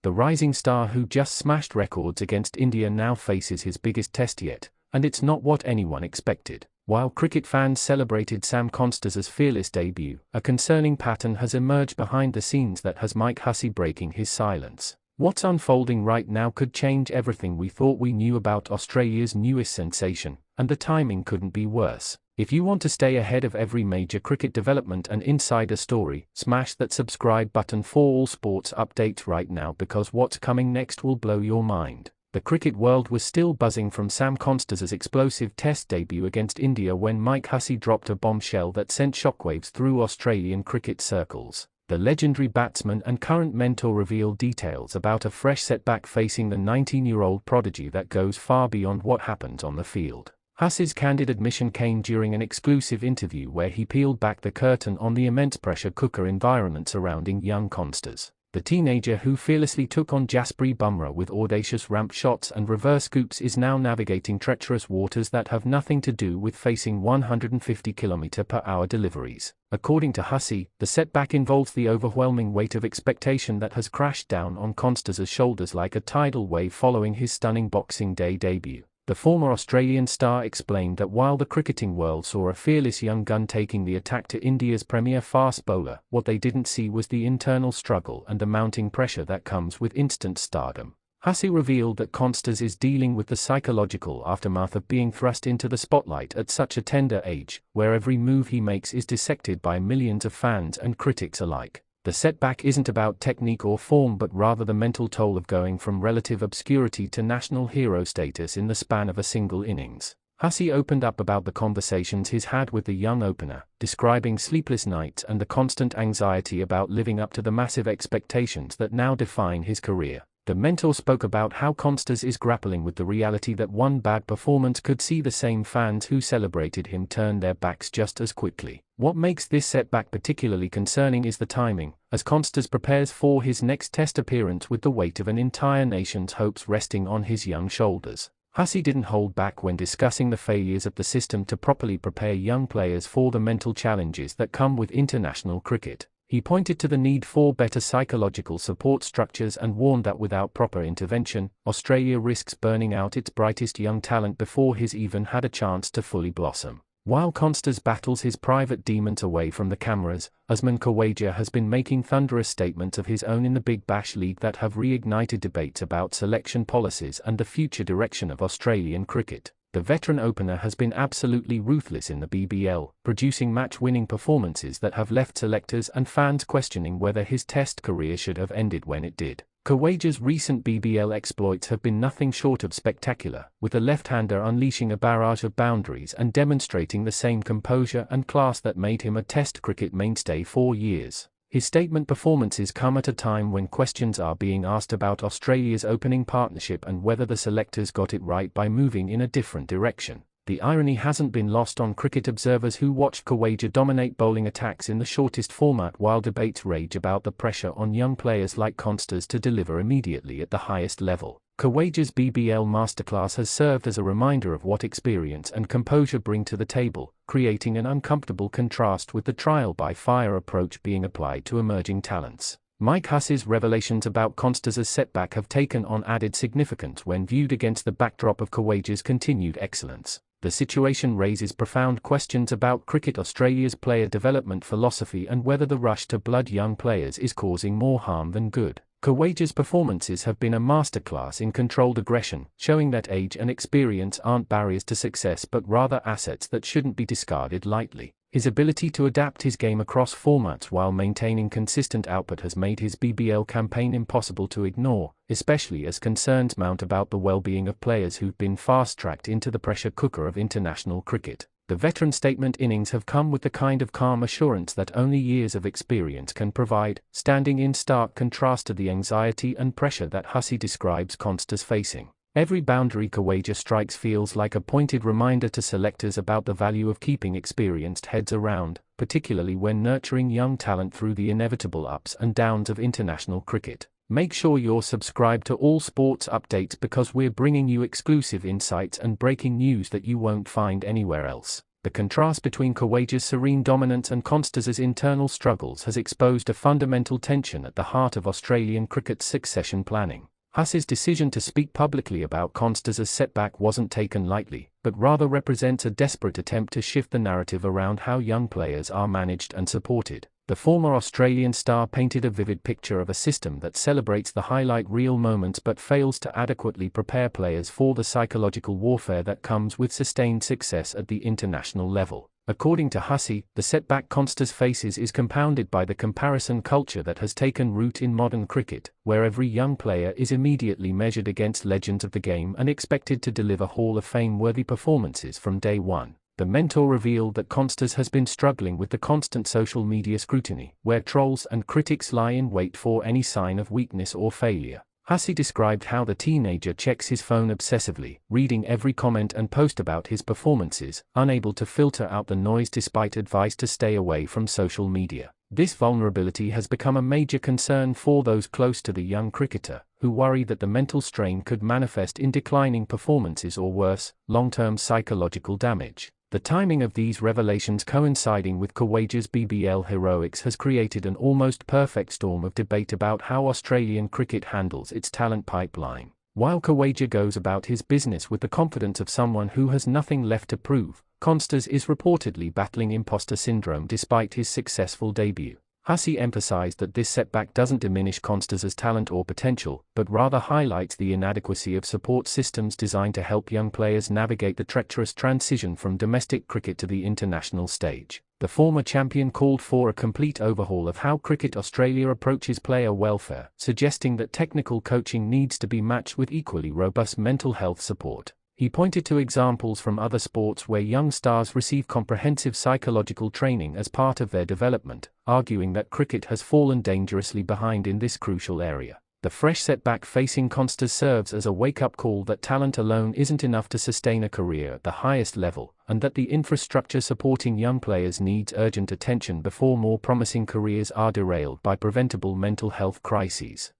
The rising star who just smashed records against India now faces his biggest test yet, and it's not what anyone expected. While cricket fans celebrated Sam Konstas' fearless debut, a concerning pattern has emerged behind the scenes that has Mike Hussey breaking his silence. What's unfolding right now could change everything we thought we knew about Australia's newest sensation, and the timing couldn't be worse. If you want to stay ahead of every major cricket development and insider story, smash that subscribe button for all sports updates right now, because what's coming next will blow your mind. The cricket world was still buzzing from Sam Konstas' explosive test debut against India when Mike Hussey dropped a bombshell that sent shockwaves through Australian cricket circles. The legendary batsman and current mentor revealed details about a fresh setback facing the 19-year-old prodigy that goes far beyond what happens on the field. Hussey's candid admission came during an exclusive interview where he peeled back the curtain on the immense pressure cooker environment surrounding young Konstas. The teenager who fearlessly took on Jasprit Bumrah with audacious ramp shots and reverse scoops is now navigating treacherous waters that have nothing to do with facing 150 km/h deliveries. According to Hussey, the setback involves the overwhelming weight of expectation that has crashed down on Konstas' shoulders like a tidal wave following his stunning Boxing Day debut. The former Australian star explained that while the cricketing world saw a fearless young gun taking the attack to India's premier fast bowler, what they didn't see was the internal struggle and the mounting pressure that comes with instant stardom. Hussey revealed that Konstas is dealing with the psychological aftermath of being thrust into the spotlight at such a tender age, where every move he makes is dissected by millions of fans and critics alike. The setback isn't about technique or form but rather the mental toll of going from relative obscurity to national hero status in the span of a single innings. Hussey opened up about the conversations he's had with the young opener, describing sleepless nights and the constant anxiety about living up to the massive expectations that now define his career. The mentor spoke about how Konstas is grappling with the reality that one bad performance could see the same fans who celebrated him turn their backs just as quickly. What makes this setback particularly concerning is the timing, as Konstas prepares for his next test appearance with the weight of an entire nation's hopes resting on his young shoulders. Hussey didn't hold back when discussing the failures of the system to properly prepare young players for the mental challenges that come with international cricket. He pointed to the need for better psychological support structures and warned that without proper intervention, Australia risks burning out its brightest young talent before he's even had a chance to fully blossom. While Konstas battles his private demons away from the cameras, Usman Khawaja has been making thunderous statements of his own in the Big Bash League that have reignited debates about selection policies and the future direction of Australian cricket. The veteran opener has been absolutely ruthless in the BBL, producing match-winning performances that have left selectors and fans questioning whether his test career should have ended when it did. Khawaja's recent BBL exploits have been nothing short of spectacular, with the left-hander unleashing a barrage of boundaries and demonstrating the same composure and class that made him a Test cricket mainstay for years. His statement performances come at a time when questions are being asked about Australia's opening partnership and whether the selectors got it right by moving in a different direction. The irony hasn't been lost on cricket observers who watched Khawaja dominate bowling attacks in the shortest format while debates rage about the pressure on young players like Konstas to deliver immediately at the highest level. Khawaja's BBL masterclass has served as a reminder of what experience and composure bring to the table, creating an uncomfortable contrast with the trial-by-fire approach being applied to emerging talents. Mike Hussey's revelations about Konstas' setback have taken on added significance when viewed against the backdrop of Khawaja's continued excellence. The situation raises profound questions about Cricket Australia's player development philosophy and whether the rush to blood young players is causing more harm than good. Khawaja's performances have been a masterclass in controlled aggression, showing that age and experience aren't barriers to success but rather assets that shouldn't be discarded lightly. His ability to adapt his game across formats while maintaining consistent output has made his BBL campaign impossible to ignore, especially as concerns mount about the well-being of players who've been fast-tracked into the pressure cooker of international cricket. The veteran statement innings have come with the kind of calm assurance that only years of experience can provide, standing in stark contrast to the anxiety and pressure that Hussey describes Konstas facing. Every boundary Khawaja strikes feels like a pointed reminder to selectors about the value of keeping experienced heads around, particularly when nurturing young talent through the inevitable ups and downs of international cricket. Make sure you're subscribed to all sports updates because we're bringing you exclusive insights and breaking news that you won't find anywhere else. The contrast between Khawaja's serene dominance and Konstas's internal struggles has exposed a fundamental tension at the heart of Australian cricket's succession planning. Hussey's decision to speak publicly about Konstas's setback wasn't taken lightly, but rather represents a desperate attempt to shift the narrative around how young players are managed and supported. The former Australian star painted a vivid picture of a system that celebrates the highlight reel moments but fails to adequately prepare players for the psychological warfare that comes with sustained success at the international level. According to Hussey, the setback Konstas faces is compounded by the comparison culture that has taken root in modern cricket, where every young player is immediately measured against legends of the game and expected to deliver Hall of Fame-worthy performances from day one. The mentor revealed that Konstas has been struggling with the constant social media scrutiny, where trolls and critics lie in wait for any sign of weakness or failure. Hussey described how the teenager checks his phone obsessively, reading every comment and post about his performances, unable to filter out the noise despite advice to stay away from social media. This vulnerability has become a major concern for those close to the young cricketer, who worry that the mental strain could manifest in declining performances or worse, long-term psychological damage. The timing of these revelations coinciding with Khawaja's BBL heroics has created an almost perfect storm of debate about how Australian cricket handles its talent pipeline. While Khawaja goes about his business with the confidence of someone who has nothing left to prove, Konstas is reportedly battling imposter syndrome despite his successful debut. Hussey emphasized that this setback doesn't diminish Konstas's talent or potential, but rather highlights the inadequacy of support systems designed to help young players navigate the treacherous transition from domestic cricket to the international stage. The former champion called for a complete overhaul of how Cricket Australia approaches player welfare, suggesting that technical coaching needs to be matched with equally robust mental health support. He pointed to examples from other sports where young stars receive comprehensive psychological training as part of their development, arguing that cricket has fallen dangerously behind in this crucial area. The fresh setback facing Konstas serves as a wake-up call that talent alone isn't enough to sustain a career at the highest level, and that the infrastructure supporting young players needs urgent attention before more promising careers are derailed by preventable mental health crises.